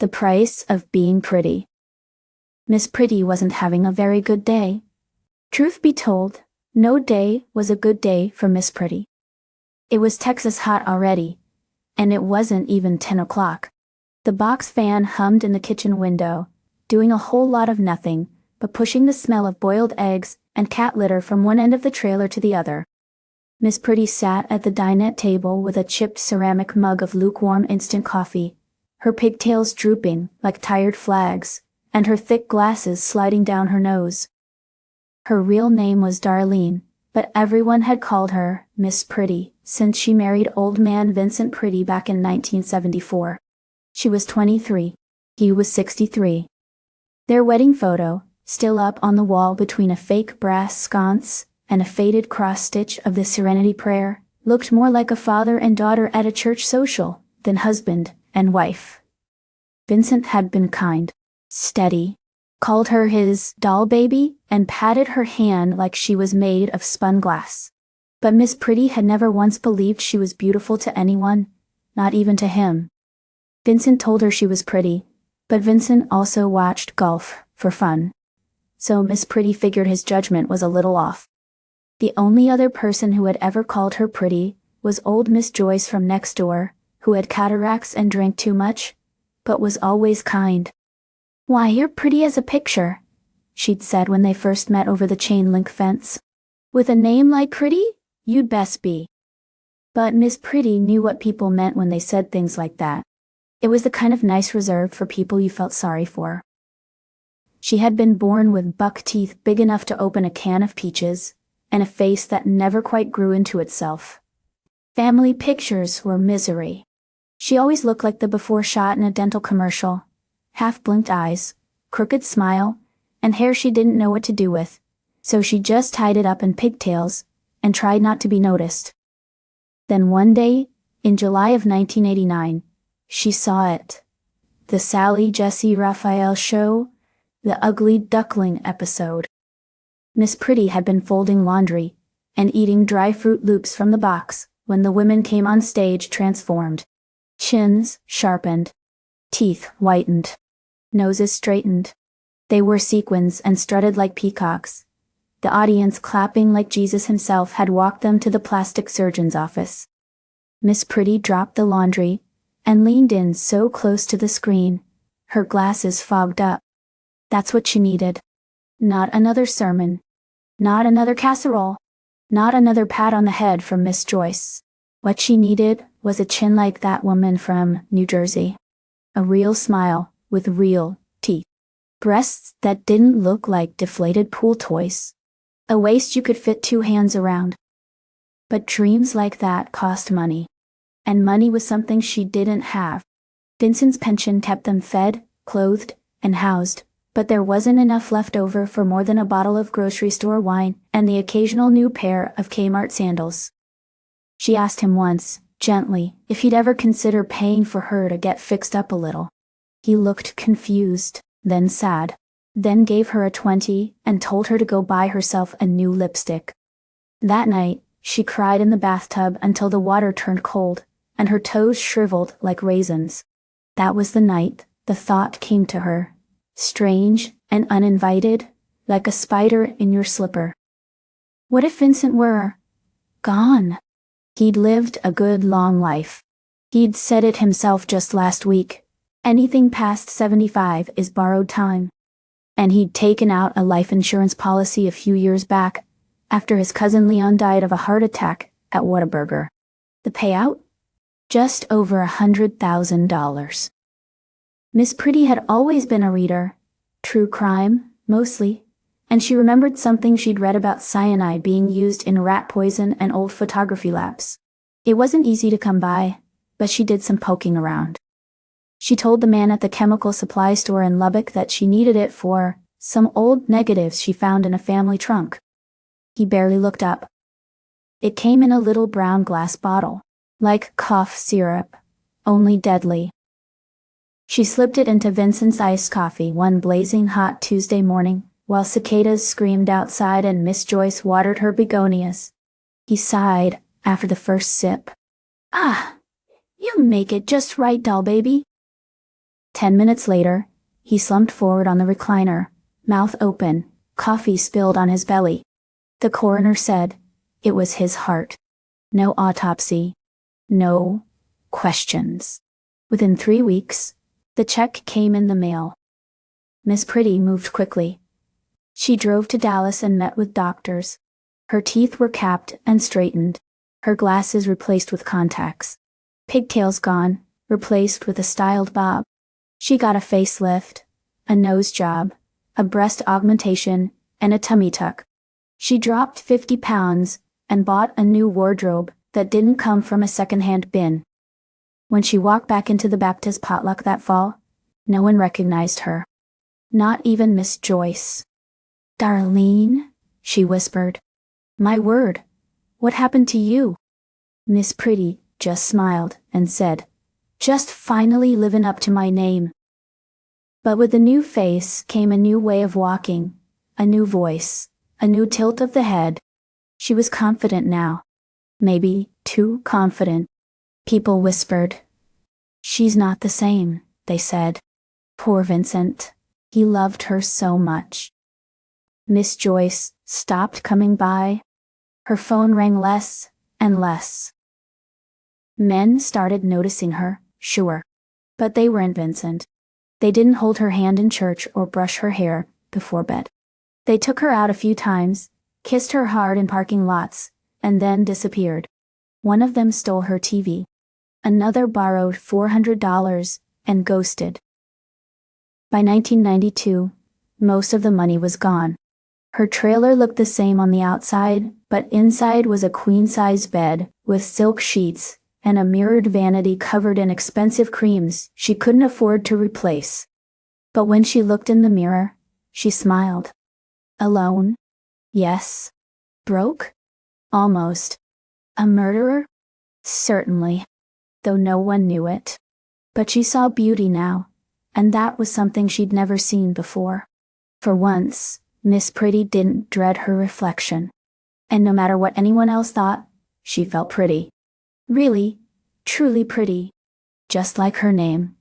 The Price of Being Priddy. Miss Priddy wasn't having a very good day. Truth be told, no day was a good day for Miss Priddy. It was Texas hot already, and it wasn't even 10 o'clock. The box fan hummed in the kitchen window, doing a whole lot of nothing but pushing the smell of boiled eggs and cat litter from one end of the trailer to the other. Miss Priddy sat at the dinette table with a chipped ceramic mug of lukewarm instant coffee, her pigtails drooping like tired flags, and her thick glasses sliding down her nose. Her real name was Darlene, but everyone had called her Miss Priddy since she married old man Vincent Priddy back in 1974. She was 23. He was 63. Their wedding photo, still up on the wall between a fake brass sconce and a faded cross-stitch of the Serenity Prayer, looked more like a father and daughter at a church social than husband and wife. Vincent had been kind, steady, called her his doll baby, and patted her hand like she was made of spun glass. But Miss Priddy had never once believed she was beautiful to anyone, not even to him. Vincent told her she was pretty, but Vincent also watched golf for fun. So Miss Priddy figured his judgment was a little off. The only other person who had ever called her pretty was old Miss Joyce from next door, who had cataracts and drank too much, but was always kind. "Why, you're pretty as a picture," she'd said when they first met over the chain-link fence. "With a name like Priddy, you'd best be." But Miss Priddy knew what people meant when they said things like that. It was the kind of nice reserved for people you felt sorry for. She had been born with buck teeth big enough to open a can of peaches, and a face that never quite grew into itself. Family pictures were misery. She always looked like the before shot in a dental commercial. Half-blinked eyes, crooked smile, and hair she didn't know what to do with, so she just tied it up in pigtails and tried not to be noticed. Then one day, in July of 1989, she saw it. The Sally Jesse Raphael show, the Ugly Duckling episode. Miss Priddy had been folding laundry and eating dry Fruit Loops from the box when the women came on stage transformed. Chins sharpened, teeth whitened, noses straightened. They wore sequins and strutted like peacocks. The audience, clapping like Jesus himself, had walked them to the plastic surgeon's office. Miss Priddy dropped the laundry and leaned in so close to the screen, her glasses fogged up. That's what she needed. Not another sermon. Not another casserole. Not another pat on the head from Miss Joyce. What she needed was a chin like that woman from New Jersey. A real smile with real teeth. Breasts that didn't look like deflated pool toys. A waist you could fit two hands around. But dreams like that cost money. And money was something she didn't have. Vincent's pension kept them fed, clothed, and housed, but there wasn't enough left over for more than a bottle of grocery store wine and the occasional new pair of Kmart sandals. She asked him once, gently, if he'd ever consider paying for her to get fixed up a little. He looked confused, then sad, then gave her a 20 and told her to go buy herself a new lipstick. That night, she cried in the bathtub until the water turned cold and her toes shriveled like raisins. That was the night the thought came to her, strange and uninvited, like a spider in your slipper. What if Vincent were gone? He'd lived a good long life. He'd said it himself just last week. Anything past 75 is borrowed time. And he'd taken out a life insurance policy a few years back, after his cousin Leon died of a heart attack at Whataburger. The payout? Just over $100,000. Miss Priddy had always been a reader. True crime, mostly. And she remembered something she'd read about cyanide being used in rat poison and old photography labs. It wasn't easy to come by, but she did some poking around. She told the man at the chemical supply store in Lubbock that she needed it for some old negatives she found in a family trunk. He barely looked up. It came in a little brown glass bottle, like cough syrup, only deadly. She slipped it into Vincent's iced coffee one blazing hot Tuesday morning, while cicadas screamed outside and Miss Joyce watered her begonias. He sighed after the first sip. "Ah, you make it just right, doll baby." 10 minutes later, he slumped forward on the recliner, mouth open, coffee spilled on his belly. The coroner said it was his heart. No autopsy. No questions. Within 3 weeks, the check came in the mail. Miss Priddy moved quickly. She drove to Dallas and met with doctors. Her teeth were capped and straightened, her glasses replaced with contacts. Pigtails gone, replaced with a styled bob. She got a facelift, a nose job, a breast augmentation, and a tummy tuck. She dropped 50 pounds and bought a new wardrobe that didn't come from a second-hand bin. When she walked back into the Baptist potluck that fall, no one recognized her. Not even Miss Joyce. "Darlene," she whispered. "My word, what happened to you?" Miss Priddy just smiled and said, "Just finally living up to my name." But with the new face came a new way of walking, a new voice, a new tilt of the head. She was confident now. Maybe too confident. People whispered. "She's not the same," they said. "Poor Vincent. He loved her so much." Miss Joyce stopped coming by. Her phone rang less and less. Men started noticing her, sure. But they weren't Vincent. They didn't hold her hand in church or brush her hair before bed. They took her out a few times, kissed her hard in parking lots, and then disappeared. One of them stole her TV. Another borrowed $400 and ghosted. By 1992, most of the money was gone. Her trailer looked the same on the outside, but inside was a queen-size bed with silk sheets and a mirrored vanity covered in expensive creams she couldn't afford to replace. But when she looked in the mirror, she smiled. Alone? Yes. Broke? Almost. A murderer? Certainly. Though no one knew it. But she saw beauty now, and that was something she'd never seen before. For once, Miss Priddy didn't dread her reflection. And no matter what anyone else thought, she felt pretty. Really, truly pretty. Just like her name.